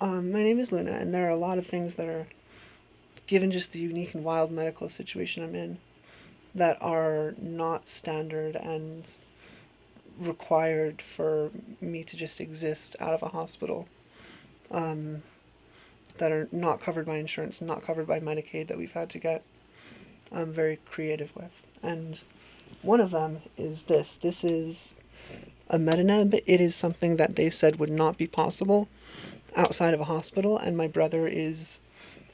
My name is Luna, and there are a lot of things that are, given just the unique and wild medical situation I'm in, that are not standard and required for me to just exist out of a hospital, um, that are not covered by insurance, not covered by Medicaid, that we've had to get very creative with. And one of them is this. This is a metaneb. It is something that they said would not be possible outside of a hospital, and my brother is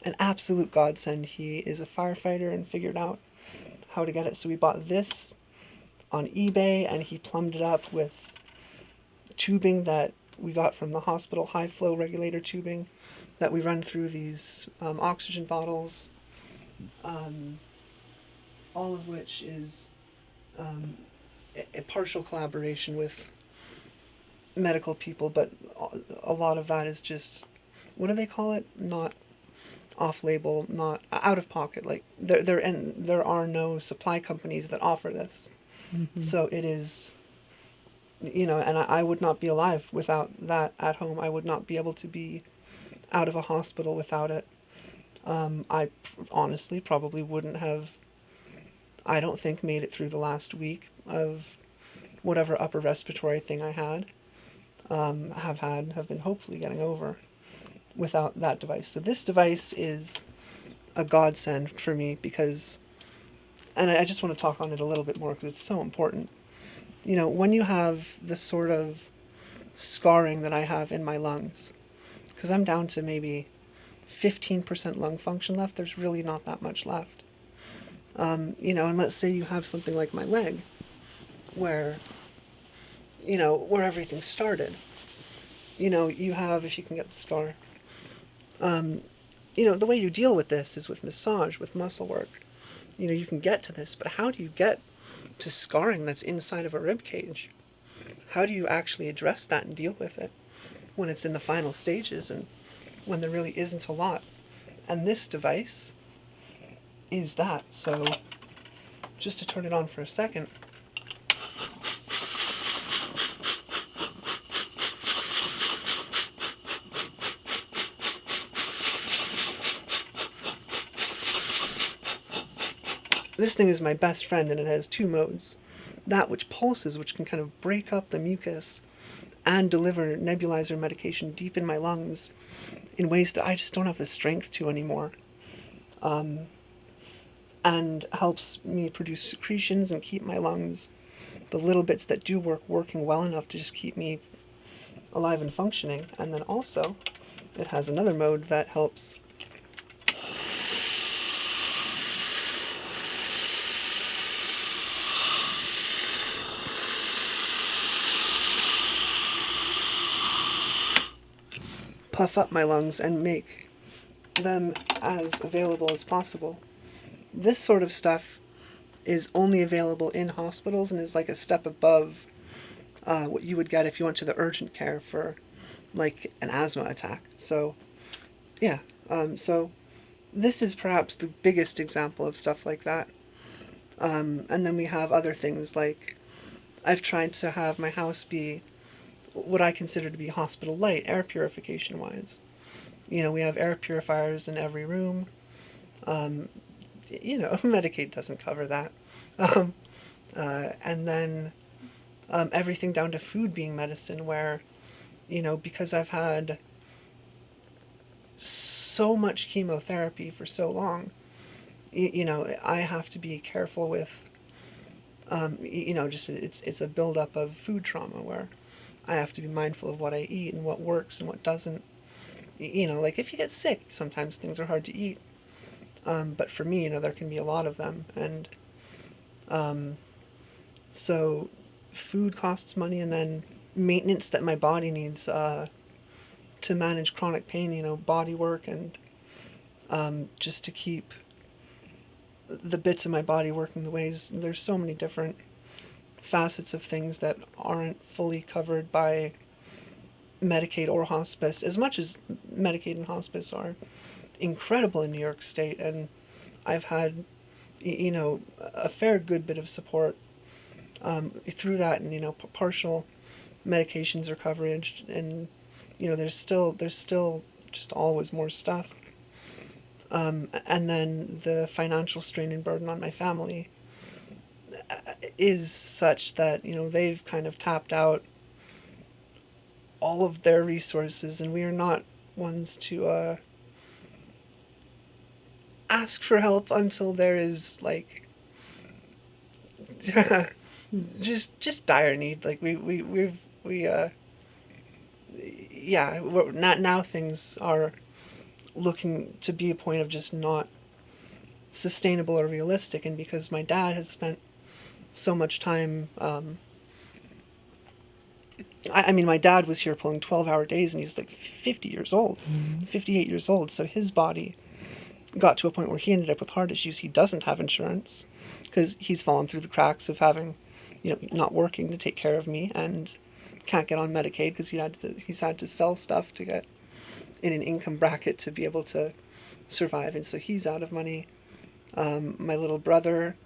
an absolute godsend. He is a firefighter and figured out how to get it. So we bought this on eBay, and he plumbed it up with tubing that we got from the hospital, high flow regulator tubing that we run through these oxygen bottles, um, all of which is a partial collaboration with medical people, but a lot of that is just, what do they call it? Not off-label, not out of pocket. Like there are no supply companies that offer this, Mm-hmm. so it is, and I would not be alive without that at home. I would not be able to be out of a hospital without it. I honestly probably wouldn't have, I don't think, made it through the last week of whatever upper respiratory thing I had, have been hopefully getting over without that device. So this device is a godsend for me because, and I just want to talk on it a little bit more because it's so important. When you have the sort of scarring that I have in my lungs, because I'm down to maybe 15% lung function left, there's really not that much left. And let's say you have something like my leg, where, where everything started. You have, if you can get the scar, the way you deal with this is with massage, with muscle work. You can get to this, but how do you get to scarring that's inside of a rib cage? How do you actually address that and deal with it when it's in the final stages and when there really isn't a lot? And this device is that. So just to turn it on for a second. This thing is my best friend, and it has two modes. That which pulses, which can kind of break up the mucus and deliver nebulizer medication deep in my lungs in ways that I just don't have the strength to anymore. And helps me produce secretions and keep my lungs, the little bits that do work, working well enough to just keep me alive and functioning. And then also, it has another mode that helps puff up my lungs and make them as available as possible. This sort of stuff is only available in hospitals and is like a step above what you would get if you went to the urgent care for like an asthma attack. So, yeah. So this is perhaps the biggest example of stuff like that. And then we have other things like I've tried to have my house be what I consider to be hospital light, air purification wise. We have air purifiers in every room. Um, Medicaid doesn't cover that. Um, and then everything down to food being medicine, where, because I've had so much chemotherapy for so long, I have to be careful with, just it's a buildup of food trauma where I have to be mindful of what I eat and what works and what doesn't. Like if you get sick, sometimes things are hard to eat. But for me, there can be a lot of them. And so food costs money, and then maintenance that my body needs to manage chronic pain, body work, and just to keep the bits of my body working the ways. There's so many different facets of things that aren't fully covered by Medicaid or hospice, as much as Medicaid and hospice are incredible in New York State. And I've had, a fair good bit of support through that, and partial medications or coverage, and there's still just always more stuff. And then the financial strain and burden on my family is such that, they've kind of tapped out all of their resources, and we are not ones to ask for help until there is like just dire need. Like not now things are looking to be a point of just not sustainable or realistic. And because my dad has spent so much time, my dad was here pulling 12-hour days, and he's like 50 years old, 58 years old. So his body got to a point where he ended up with heart issues. He doesn't have insurance because he's fallen through the cracks of having, not working to take care of me, and can't get on Medicaid because he's had to sell stuff to get in an income bracket to be able to survive. And so he's out of money. My little brother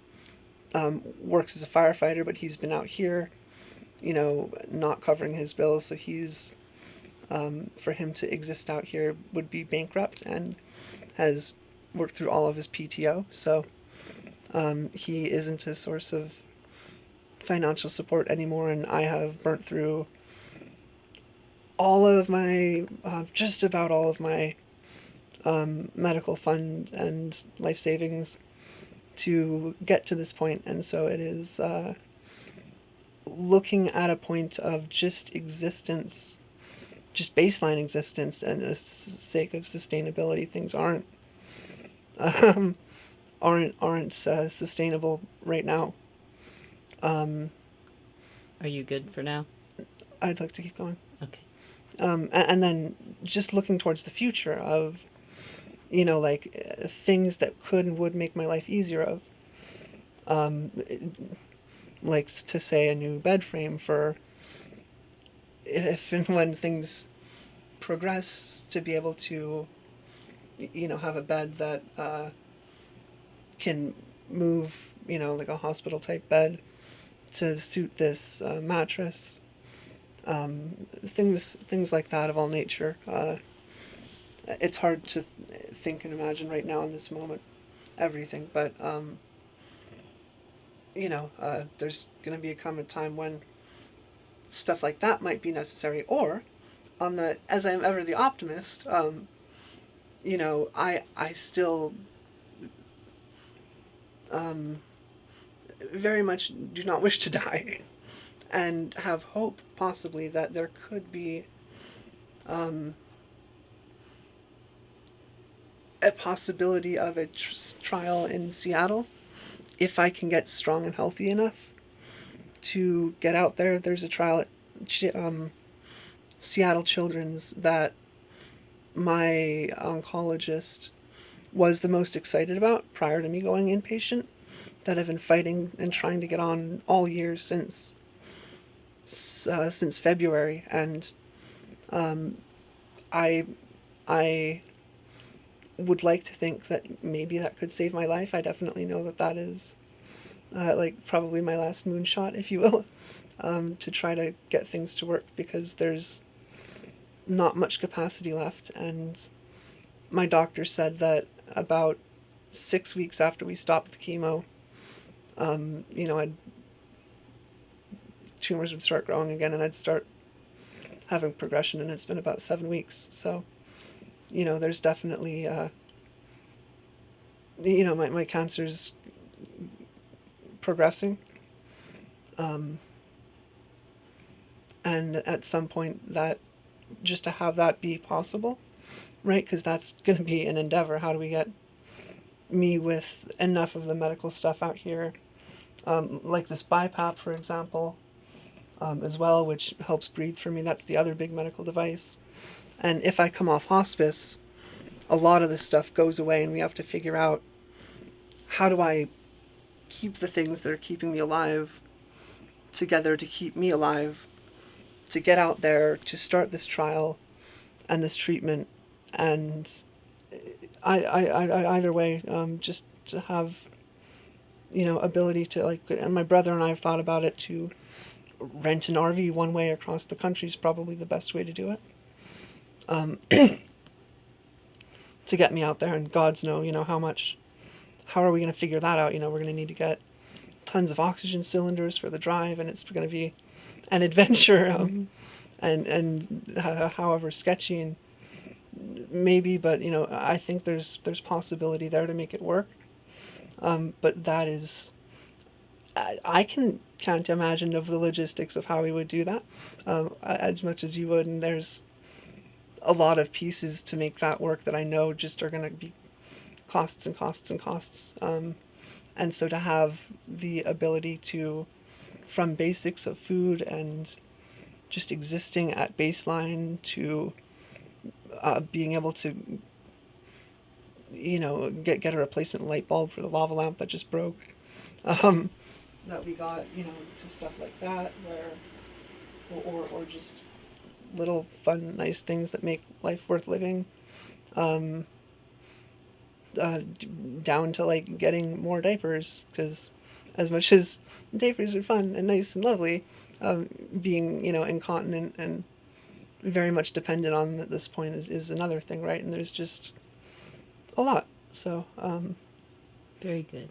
works as a firefighter, but he's been out here, not covering his bills. So he's, for him to exist out here would be bankrupt, and has worked through all of his PTO. So he isn't a source of financial support anymore. And I have burnt through all of my, just about all of my medical fund and life savings to get to this point. And so it is looking at a point of just existence, just baseline existence, and the sake of sustainability, things aren't sustainable right now. Are you good for now? I'd like to keep going. Okay. And then just looking towards the future of, things that could and would make my life easier, like to say a new bed frame for if and when things progress, to be able to, have a bed that can move, like a hospital type bed to suit this mattress. Things like that of all nature. It's hard to think and imagine right now in this moment everything, but there's going to be a time when stuff like that might be necessary. Or as I am ever the optimist, I still very much do not wish to die, and have hope possibly that there could be a possibility of a trial in Seattle if I can get strong and healthy enough to get out there. There's a trial at Seattle Children's that my oncologist was the most excited about prior to me going inpatient, that I've been fighting and trying to get on all year since February. And I would like to think that maybe that could save my life. I definitely know that is probably my last moonshot, if you will, to try to get things to work, because there's not much capacity left. And my doctor said that about 6 weeks after we stopped the chemo, tumors would start growing again, and I'd start having progression, and it's been about 7 weeks. So, there's definitely, my cancer's progressing. And at some point, that just to have that be possible, right? Because that's going to be an endeavor. How do we get me with enough of the medical stuff out here, like this BiPAP, for example, as well, which helps breathe for me. That's the other big medical device. And if I come off hospice, a lot of this stuff goes away, and we have to figure out, how do I keep the things that are keeping me alive together to keep me alive, to get out there, to start this trial and this treatment. And I either way, just to have, ability to, and my brother and I have thought about it, to rent an RV one way across the country is probably the best way to do it. to get me out there, and gods know, how are we going to figure that out? We're going to need to get tons of oxygen cylinders for the drive, and it's going to be an adventure, and however sketchy and maybe, but I think there's possibility there to make it work. But that is, I can't imagine of the logistics of how we would do that, as much as you would, and there's a lot of pieces to make that work that I know just are going to be costs and costs and costs. And so to have the ability to, from basics of food and just existing at baseline to being able to, get a replacement light bulb for the lava lamp that just broke. That we got, to stuff like that, or just little fun, nice things that make life worth living. Down to like getting more diapers, because as much as diapers are fun and nice and lovely, being incontinent and very much dependent on them at this point is another thing, right? And there's just a lot. So Very good.